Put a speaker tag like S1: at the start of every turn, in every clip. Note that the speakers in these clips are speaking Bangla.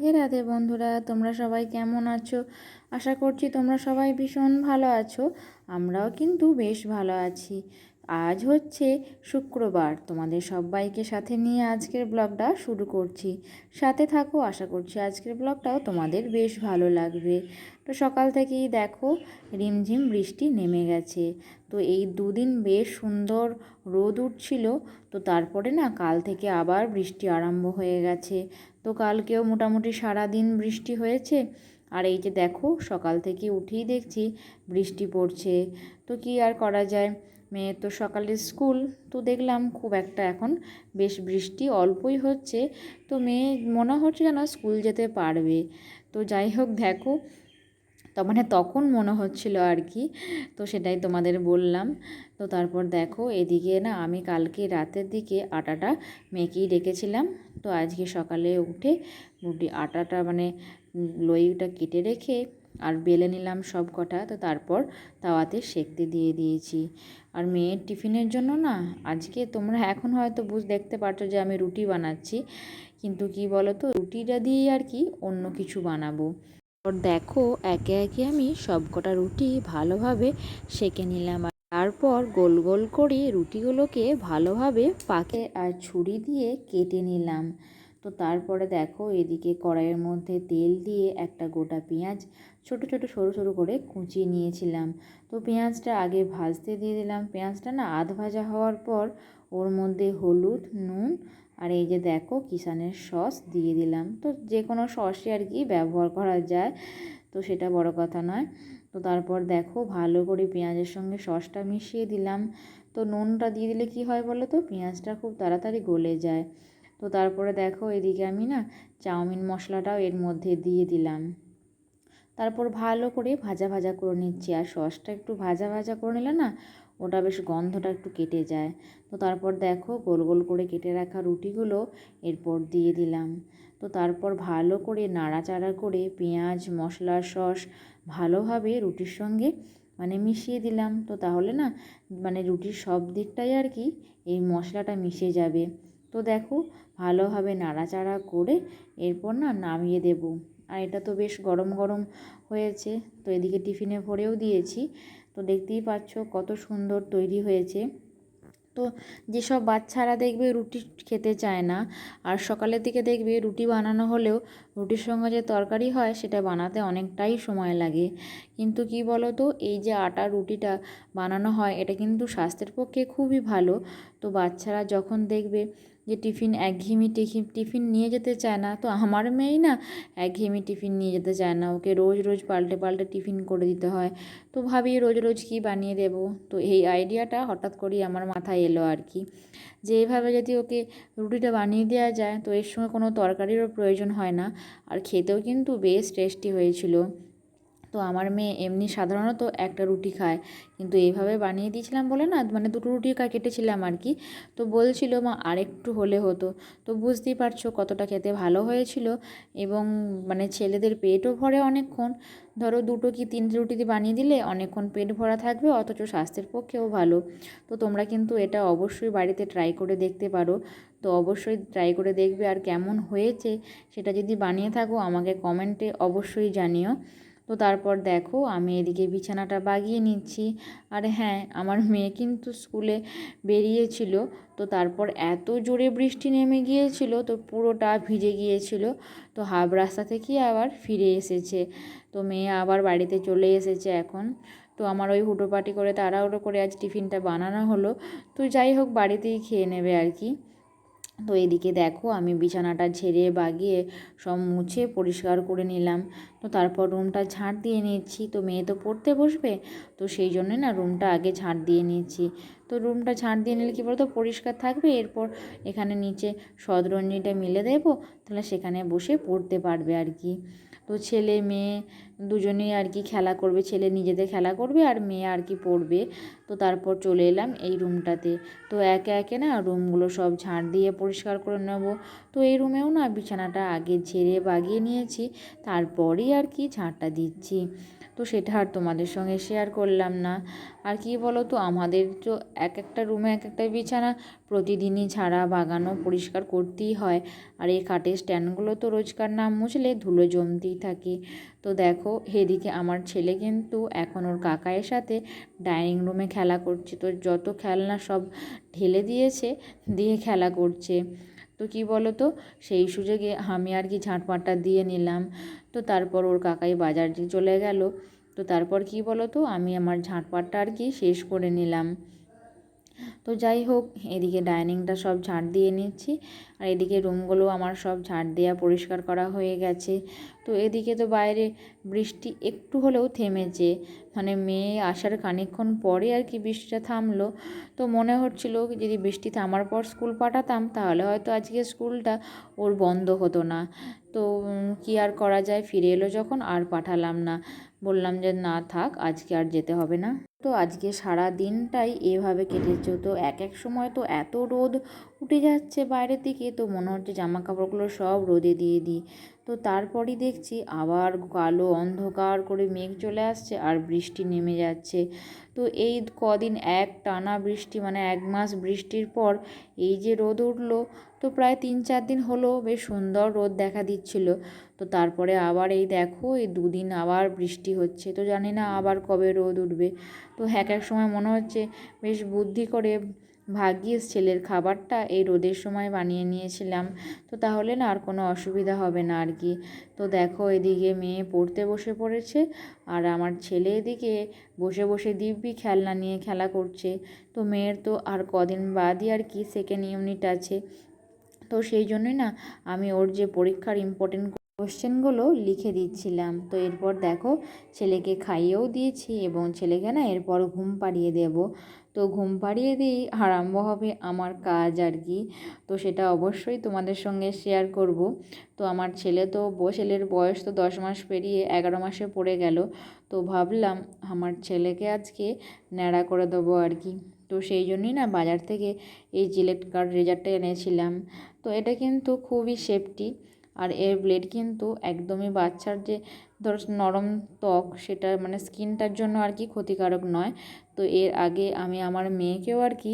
S1: রাধে রাধে বন্ধুরা, তোমরা সবাই কেমন আছো? আশা করছি তোমরা সবাই ভীষণ ভালো আছো। আমরাও কিন্তু বেশ ভালো আছি। আজ হচ্ছে শুক্রবার, তোমাদের সবাইকে সাথে নিয়ে আজকের ব্লগটা শুরু করছি। সাথে থাকো, আশা করছি আজকের ব্লগটাও তোমাদের বেশ ভালো লাগবে। তো সকাল থেকেই দেখো রিমঝিম বৃষ্টি নেমে গেছে। তো এই দুদিন বেশ সুন্দর রোদ উঠছিল। তো তারপরে না কাল থেকে আবার বৃষ্টি আরম্ভ হয়ে গেছে। তো কালকেও মোটামুটি সারাদিন বৃষ্টি হয়েছে। আর এই যে দেখো সকাল থেকে উঠেই দেখছি বৃষ্টি পড়ছে। তো কি আর করা যায়, মেয়ের তো সকালে স্কুল। তো দেখলাম খুব একটা এখন বেশ বৃষ্টি অল্পই হচ্ছে। তো মেয়ে মনে হচ্ছে যেন স্কুল যেতে পারবে। তো যাই হোক দেখো, তো তখন মনে হচ্ছিল আর কি। তো সেটাই তোমাদের বললাম। তো তারপর দেখো এদিকে না আমি কালকে রাতের দিকে আটাটা মেখেই রেখেছিলাম। তো আজকে সকালে উঠে আটাটা লইটা কেটে রেখে আর বেলে নিলাম সব কটা। তো তারপর তাওয়াতে সেঁকতে দিয়ে দিয়েছি। আর মেয়ের টিফিনের জন্য না আজকে তোমরা এখন হয়তো দেখতে পারছো যে আমি রুটি বানাচ্ছি, কিন্তু কি বলো তো, রুটিটা দিয়ে আর কি অন্য কিছু বানাবো। দেখো একে একে আমি সব কটা রুটি ভালোভাবে সেঁকে নিলাম। আর তারপর গোল গোল করে রুটিগুলোকে ভালোভাবে পাকে আর ছুরি দিয়ে কেটে নিলাম। তো তারপরে দেখো এদিকে কড়াইয়ের মধ্যে তেল দিয়ে একটা গোটা পেঁয়াজ ছোট ছোট সরু সরু করে কুচিয়ে নিয়েছিলাম। তো পেঁয়াজটা আগে ভাজতে দিয়ে দিলাম। পেঁয়াজটা না আধ ভাজা হওয়ার পর ওর মধ্যে হলুদ, নুন আর এই যে দেখো কিষানের সস দিয়ে দিলাম। তো যে কোনো সসই আর কি ব্যবহার করা যায়, তো সেটা বড় কথা নয়। তো তারপর দেখো ভালো করে পেঁয়াজের সঙ্গে সসটা মিশিয়ে দিলাম। তো নুনটা দিয়ে দিলে কি হয় বলো তো, পেঁয়াজটা খুব তাড়াতাড়ি গলে যায়। তো তারপরে দেখো এদিকে আমি না চাউমিন মশলাটাও এর মধ্যে দিয়ে দিলাম। তারপর ভালো করে ভাজা ভাজা করে নিচ্ছি। আর সসটা একটু ভাজা ভাজা করে নিলে না ওটা বেশ গন্ধটা একটু কেটে যায়। তো তারপর দেখো গোল গোল করে কেটে রাখা রুটিগুলো এরপর দিয়ে দিলাম। তো তারপর ভালো করে নাড়াচাড়া করে পেঁয়াজ মশলা সস ভালোভাবে রুটির সঙ্গে মিশিয়ে দিলাম। তো তাহলে না রুটির সব দিকটাই আর কি এই মশলাটা মিশে যাবে। তো দেখো ভালোভাবে নাড়াচাড়া করে এরপর না নামিয়ে দেব। আর এটা তো বেশ গরম গরম হয়েছে। তো এদিকে টিফিনে ভরেও দিয়েছি। তো দেখতেই পাচ্ছ কত সুন্দর তৈরি হয়েছে। তো যেসব বাচ্চারা দেখবে রুটি খেতে চায় না, আর সকালের দিকে দেখবে রুটি বানানো হলেও রুটির সঙ্গে যে তরকারি হয় সেটা বানাতে অনেকটাই সময় লাগে। কিন্তু কি বলো তো, এই যে আটার রুটিটা বানানো হয় এটা কিন্তু স্বাস্থ্যের পক্ষে খুবই ভালো। তো বাচ্চারা যখন দেখবে যে একঘেয়েমি টিফিন নিয়ে যেতে চায় না, তো আমার মেয়েই না একঘেয়েমি টিফিন নিয়ে যেতে চায় না, ওকে রোজ রোজ পাল্টে পাল্টে টিফিন করে দিতে হয়। তো ভাবি রোজ রোজ কী বানিয়ে দেবো। তো এই আইডিয়াটা হঠাৎ করেই আমার মাথায় এলো আর কি, যে এইভাবে যদি ওকে রুটিটা বানিয়ে দেওয়া যায় তো এর সঙ্গে কোনো তরকারিরও প্রয়োজন হয় না। আর খেতেও কিন্তু বেশ টেস্টি হয়েছিল। তো আমার মেয়ে এমনি সাধারণত একটা রুটি খায়, কিন্তু এইভাবে বানিয়ে দিয়েছিলাম বলে না দুটো রুটি কেটেছিলাম আর কি। তো বলছিল মা আরেকটু হলে হতো। তো বুঝতেই পারছো কতটা খেতে ভালো হয়েছিল। এবং ছেলেদের পেটও ভরে অনেকক্ষণ। ধরো দুটো কি তিনটে রুটি বানিয়ে দিলে অনেকক্ষণ পেট ভরা থাকবে, অথচ স্বাস্থ্যের পক্ষেও ভালো। তো তোমরা কিন্তু এটা অবশ্যই বাড়িতে ট্রাই করে দেখতে পারো। তো অবশ্যই ট্রাই করে দেখবে, আর কেমন হয়েছে সেটা যদি বানিয়ে থাকো আমাকে কমেন্টে অবশ্যই জানিও। তো তারপর দেখো আমি এদিকে বিছানাটা বাগিয়ে নিচ্ছি। আর হ্যাঁ, আমার মেয়ে কিন্তু স্কুলে বেরিয়েছিল। তো তারপর এত জোরে বৃষ্টি নেমে গিয়েছিল, তো পুরোটা ভিজে গিয়েছিল। তো হাফ রাস্তা থেকেই আবার ফিরে এসেছে। তো মেয়ে আবার বাড়িতে চলে এসেছে এখন। তো আমার ওই হুটোপাটি করে তাড়াহুড়ো করে আজ টিফিনটা বানানো হলো। তো যাই হোক বাড়িতেই খেয়ে নেবে আর কি। তো এদিকে দেখো আমি বিছানাটা ঝেড়ে বাগিয়ে সব মুছে পরিষ্কার করে নিলাম। তো তারপর রুমটা ঝাঁট দিয়ে নিচ্ছি। তো মেয়ে তো পড়তে বসবে, তো সেই জন্যে না রুমটা আগে ঝাঁট দিয়ে নিচ্ছি। তো রুমটা ঝাঁট দিয়ে নিলে কী বলতো পরিষ্কার থাকবে। এরপর এখানে নিচে শতরঞ্জিটা মিলে দেবো, তাহলে সেখানে বসে পড়তে পারবে আর কি। তো ছেলে মেয়ে দুজনেই আর কি খেলা করবে, ছেলে নিজেদের খেলা করবে আর মেয়ে আর কি পড়বে। তো তারপর চলে এলাম এই রুমটাতে। তো একে একে না রুমগুলো সব ঝাঁট দিয়ে পরিষ্কার করে নেব। তো এই রুমেও না বিছানাটা আগে ঝেড়ে বাগিয়ে নিয়েছি, তারপরেই আর কি ঝাঁটটা দিচ্ছি। তো সেটা আর তোমাদের সঙ্গে শেয়ার করলাম না। আর কি বলো তো, আমাদের তো এক একটা রুমে এক একটা বিছানা প্রতিদিনই ঝাড়া বাগানো পরিষ্কার করতেই হয়। আর এই খাটের স্ট্যান্ডগুলো তো রোজকার না মুছলে ধুলো জমতেই থাকে। তো দেখো এদিকে আমার ছেলে কিন্তু এখন ওর কাকায়ের সাথে ডাইনিং রুমে খেলা করছে। তো যত খেলনা সব ঢেলে দিয়েছে, দিয়ে খেলা করছে। তো কি বলো তো, সেই সুযোগে আমি আর কি ঝাঁটপাটটা দিয়ে নিলাম। তো তারপর ওর কাকাই বাজার চলে গেল। তো তারপর কি বলো তো, আমি আমার ঝাঁটপাটটা আর কি শেষ করে নিলাম। তো যাই হোক, এদিকে ডাইনিংটা সব ঝাঁট দিয়ে নিচ্ছি, আর এদিকে রুমগুলো আমার সব ঝাঁট দেওয়া পরিষ্কার করা হয়ে গেছে। তো এদিকে তো বাইরে বৃষ্টি একটু হলেও থেমেছে, মানে মেয়ে আসার খানিকক্ষণ পরে আর কি বৃষ্টিটা থামলো। তো মনে হচ্ছিল যদি বৃষ্টি থামার পর স্কুল পাঠাতাম তাহলে হয়তো আজকে স্কুলটা ওর বন্ধ হতো না। তো কি আর করা যায়, ফিরে এলো যখন আর পাঠালাম না, বললাম যে না থাক, আজকে আর যেতে হবে না। তো আজকে সারা দিনটাই এভাবে কেটেছে। তো এক এক সময় তো এত রোদ উঠে যাচ্ছে বাইরের দিকে, তো মনে হচ্ছে জামা কাপড়গুলো সব রোদে দিয়ে দিই। তো তারপরই দেখছি আবার কালো অন্ধকার করে মেঘ চলে আসছে আর বৃষ্টি নেমে যাচ্ছে। তো এই কদিন এক টানা বৃষ্টি, মানে 1 মাস বৃষ্টির পর এই যে রোদ উঠলো, তো প্রায় 3-4 দিন হলো বেশ সুন্দর রোদ দেখা দিচ্ছিল। তো তারপরে আবার এই দেখো এই 2 দিন আবার বৃষ্টি হচ্ছে। তো জানি না আবার কবে রোদ উঠবে। তো এক এক সময় মনে হচ্ছে বেশ বুদ্ধি করে ভাগ্যিস ছেলের খাবারটা এই রোদের সময় বানিয়ে নিয়েছিলাম, তো তাহলে না আর কোনো অসুবিধা হবে না আর কি। তো দেখো এদিকে মেয়ে পড়তে বসে পড়েছে, আর আমার ছেলে এদিকে বসে বসে দিব্যি খেলনা নিয়ে খেলা করছে। তো মেয়ের তো আর কদিন বাদই আর কি সেকেন্ড ইউনিট আছে। তো সেই জন্যই না আমি ওর যে পরীক্ষার ইম্পর্টেন্ট কোশ্চেনগুলো লিখে দিচ্ছিলাম। তো এরপর দেখো ছেলেকে খাইয়েও দিয়েছি এবং ছেলেকে না এরপর ঘুম পাড়িয়ে দেব। তো ঘুম পাড়িয়ে দিয়েই আরম্ভ হবে আমার কাজ আর কি। তো সেটা অবশ্যই তোমাদের সঙ্গে শেয়ার করব। তো আমার ছেলের বয়স তো 10 মাস পেরিয়ে 11 মাসে পড়ে গেল। তো ভাবলাম আমার ছেলেকে আজকে ন্যাড়া করে দেবো আর কি। তো সেই জন্যই না বাজার থেকে এই জিলেট কাট রেজারটা এনেছিলাম। তো এটা কিন্তু খুবই সেফটি, আর এর ব্লেড কিন্তু একদমই বাচ্চার যে ধর নরম ত্বক সেটা মানে স্কিনটার জন্য আর কি ক্ষতিকারক নয়। তো এর আগে আমি আমার মেয়েকেও আর কি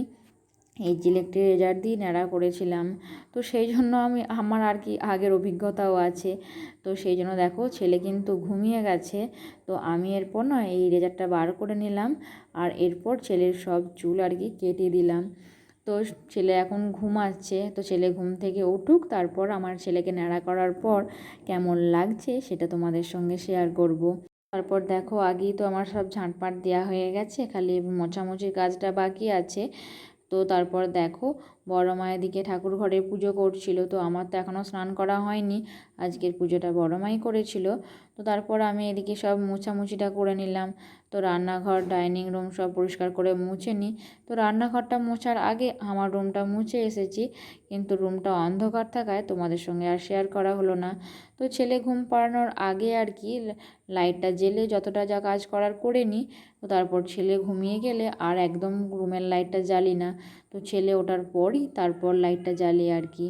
S1: এই জিলেট রেজার দিয়ে ন্যাড়া করেছিলাম। তো সেই জন্য আমার আর কি আগের অভিজ্ঞতাও আছে। তো সেই জন্য দেখো ছেলে কিন্তু ঘুমিয়ে গেছে। তো আমি এরপর না এই রেজারটা বার করে নিলাম, আর এরপর ছেলের সব চুল আর কি কেটে দিলাম। তো ছেলে এখন ঘুমাচ্ছে, তো ছেলে ঘুম থেকে উঠুক, তারপর আমার ছেলেকে ন্যাড়া করার পর কেমন লাগছে সেটা তোমাদের সঙ্গে শেয়ার করব। তারপর দেখো আগেই তো আমার সব ঝাঁটপাট দেওয়া হয়ে গেছে, খালি মোছামুছির কাজটা বাকি আছে। তো তারপর দেখো বড় মায়ের দিকে ঠাকুর ঘরে পুজো করছিল। তো আমার তো এখনও স্নান করা হয়নি, আজকের পুজোটা বড় মাই করেছিল। তো তারপর আমি এদিকে সব মোছামুছিটা করে নিলাম। তো রান্নাঘর ডাইনিং রুম সব পরিষ্কার করে মুছে নিই। তো রান্নাঘরটা মোছার আগে আমার রুমটা মুছে এসেছি, কিন্তু রুমটা অন্ধকার থাকায় তোমাদের সঙ্গে আর শেয়ার করা হলো না। তো ছেলে ঘুম পাড়ানোর আগে আর কি লাইটটা জ্বেলে যতটা যা কাজ করার করে নিই। তো তারপর ছেলে ঘুমিয়ে গেলে আর একদম রুমের লাইটটা জ্বালি না। তো ছেলে ওঠার পরই তারপর লাইটটা জ্বালি আর কি।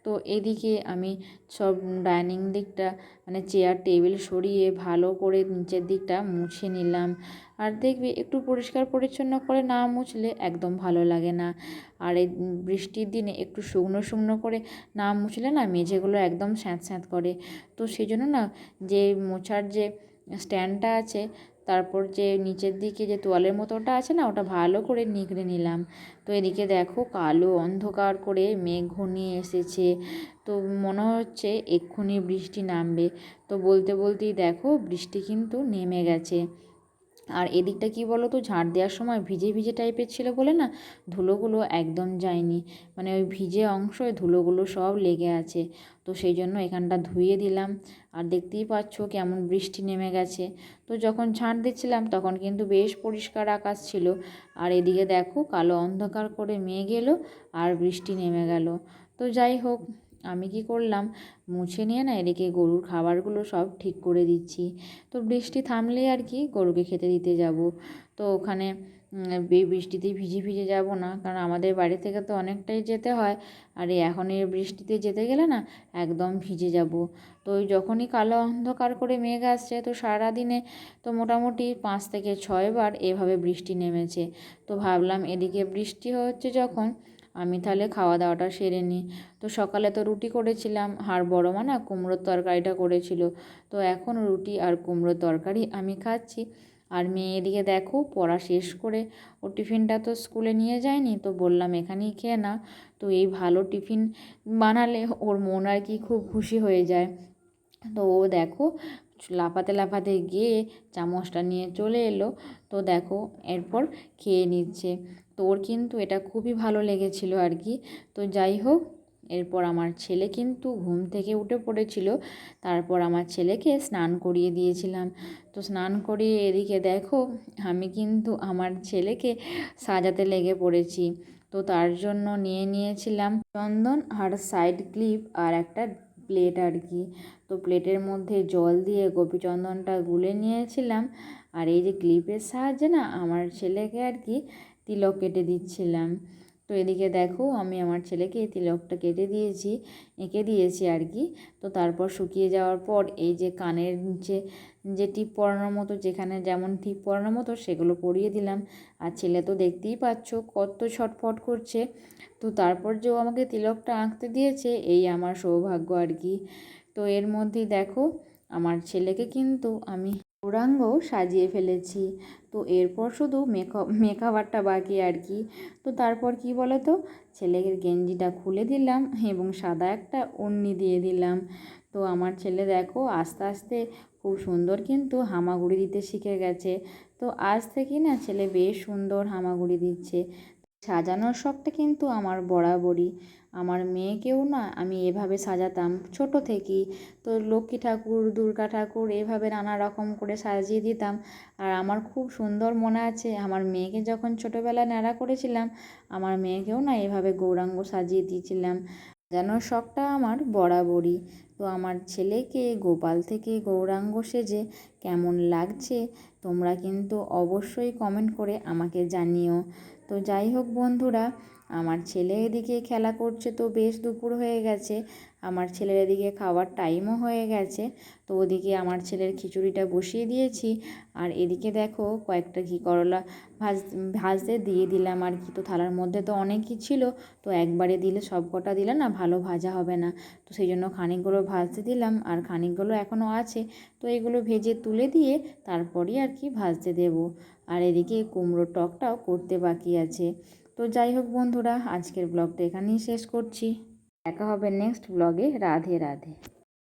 S1: তো এদিকে আমি সব ডাইনিং দিকটা মানে চেয়ার টেবিল সরিয়ে ভালো করে নিচের দিকটা মুছে নিলাম। আর দেখবে একটু পরিষ্কার পরিচ্ছন্ন করে না মুছলে একদম ভালো লাগে না। আর এই বৃষ্টির দিনে একটু শুকনো শুকনো করে না মুছলে না মেঝেগুলো একদম স্যাঁত স্যাঁত করে। তো সেই জন্য না যে মোছার যে স্ট্যান্ডটা আছে, তারপর যে নিচের দিকে যে তোয়ালের মতোটা আছে না, ওটা ভালো করে নিগড়ে নিলাম। তো এদিকে দেখো কালো অন্ধকার করে মেঘ ঘনিয়ে এসেছে। তো মনে হচ্ছে এক্ষুনি বৃষ্টি নামবে। তো বলতে বলতেই দেখো বৃষ্টি কিন্তু নেমে গেছে। আর এদিকটা কি বলো তো, ঝাঁট দেওয়ার সময় ভিজে ভিজে টাইপের ছিল বলে না ধুলোগুলো একদম যায়নি, মানে ওই ভিজে অংশে ধুলোগুলো সব লেগে আছে। তো সেই জন্য এখানটা ধুয়ে দিলাম। আর দেখতেই পাচ্ছ কেমন বৃষ্টি নেমে গেছে। তো যখন ঝাঁট দিচ্ছিলাম তখন কিন্তু বেশ পরিষ্কার আকাশ ছিল। আর এদিকে দেখো কালো অন্ধকার করে মেঘ এলো আর বৃষ্টি নেমে গেল। তো যাই হোক, আমি কি করলাম, মুছে নিয়ে না এদিকে গরুর খাবারগুলো সব ঠিক করে দিচ্ছি। তো বৃষ্টি থামলেই আর কি গরুকে খেতে দিতে যাব। তো ওখানে বৃষ্টিতে ভিজে ভিজে যাব না, কারণ আমাদের বাড়ি থেকে তো অনেকটাই যেতে হয়। আর এখন এই বৃষ্টিতে যেতে গেলে না একদম ভিজে যাব। তো ওই যখনই কালো অন্ধকার করে মেঘ আসছে, তো সারাদিনে তো মোটামুটি 5 থেকে 6 বার এভাবে বৃষ্টি নেমেছে। তো ভাবলাম এদিকে বৃষ্টি হচ্ছে যখন, আমি তাহলে খাওয়া দাওয়াটা সেরে নিই। তো সকালে তো রুটি করেছিলাম, আর বড় মা না কুমড়োর তরকারিটা করেছিল। তো এখন রুটি আর কুমড়োর তরকারি আমি খাচ্ছি। আর মেয়ে এদিকে দেখো পড়া শেষ করে ও টিফিনটা তো স্কুলে নিয়ে যায়নি, তো বললাম এখানেই খেয়ে না। তো এই ভালো টিফিন বানালে ওর মন আর কি খুব খুশি হয়ে যায়। তো ও দেখো লাফাতে লাফাতে গিয়ে চামচটা নিয়ে চলে এলো। তো দেখো এরপর খেয়ে নিচ্ছে। তো ওর কিন্তু এটা খুবই ভালো লেগেছিলো আর কি। তো যাই হোক, এরপর আমার ছেলে কিন্তু ঘুম থেকে উঠে পড়েছিল। তারপর আমার ছেলেকে স্নান করিয়ে দিয়েছিলাম। তো স্নান করিয়ে এদিকে দেখো আমি কিন্তু আমার ছেলেকে সাজাতে লেগে পড়েছি। তো তার জন্য নিয়ে নিয়েছিলাম চন্দন আর সাইড ক্লিপ আর একটা প্লেট আর কি। তো প্লেটের মধ্যে জল দিয়ে গোপীচন্দনটা গুলে নিয়েছিলাম। আর এই যে ক্লিপের সাহায্যে না আমার ছেলেকে আর কি তিলক কেটে দিচ্ছিলাম। তো এদিকে দেখো আমি আমার ছেলেকে তিলকটা কেটে দিয়েছি, এঁকে দিয়েছি আর কি। তো তারপর শুকিয়ে যাওয়ার পর এই যে কানের নিচে যে টিপ পরানোর মতো, যেখানে যেমন টিপ পরানোর মতো সেগুলো পরিয়ে দিলাম। আর ছেলে তো দেখতেই পাচ্ছ কত ছটফট করছে। তো তারপর যে ও আমাকে তিলকটা আঁকতে দিয়েছে, এই আমার সৌভাগ্য আর কি। তো এর মধ্যেই দেখো আমার ছেলেকে কিন্তু আমি গৌরাঙ্গ সাজিয়ে ফেলেছি। তো এরপর শুধু মেকআপটা বাকি আর কি। তো তারপর কি বলো তো, ছেলের গেঞ্জিটা খুলে দিলাম এবং সাদা একটা ওড়নি দিয়ে দিলাম। তো আমার ছেলে দেখো আস্তে আস্তে খুব সুন্দর কিন্তু হামাগুড়ি দিতে শিখে গেছে। তো আজ থেকেই না ছেলে বেশ সুন্দর হামাগুড়ি দিচ্ছে। সাজানোর শখটা কিন্তু আমার বরাবরই। আমার মেয়েকেও না আমি এভাবে সাজাতাম ছোট থেকেই। তো লক্ষ্মী ঠাকুর, দুর্গা ঠাকুর এভাবে নানা রকম করে সাজিয়ে দিতাম। আর আমার খুব সুন্দর মনে আছে আমার মেয়েকে যখন ছোটোবেলায় ন্যাড়া করেছিলাম, আমার মেয়েকেও না এভাবে গৌরাঙ্গ সাজিয়ে দিয়েছিলাম। সাজানোর শখটা আমার বরাবরই। তো আমার ছেলেকে গোপাল থেকে গৌরাঙ্গ সেজে কেমন লাগছে তোমরা কিন্তু অবশ্যই কমেন্ট করে আমাকে জানিও। তো যাই হোক বন্ধুরা, আমার ছেলে এদিকে খেলা করছে, তো বেশ দুপুর হয়ে গেছে। আমার ছেলের এদিকে খাওয়ার টাইমও হয়ে গেছে। তো ওদিকে আমার ছেলের খিচুড়িটা বসিয়ে দিয়েছি। আর এদিকে দেখো কয়েকটা ঘি করলা ভাজতে দিয়ে দিলাম আর কি। তো থালার মধ্যে তো অনেকই ছিল, তো একবারে দিলে সব কটা দিলে না ভালো ভাজা হবে না। তো সেই জন্য খানিকগুলো ভাজতে দিলাম আর খানিকগুলো এখনও আছে। তো এগুলো ভেজে তুলে দিয়ে তারপরই আর কি ভাজতে দেবো। আর এদিকে কুমড়োর টকটাও করতে বাকি আছে। তো যাই হোক বন্ধুরা, আজকের ব্লগটা এখানেই শেষ করছি। দেখা হবে নেক্সট ব্লগে। রাধে রাধে।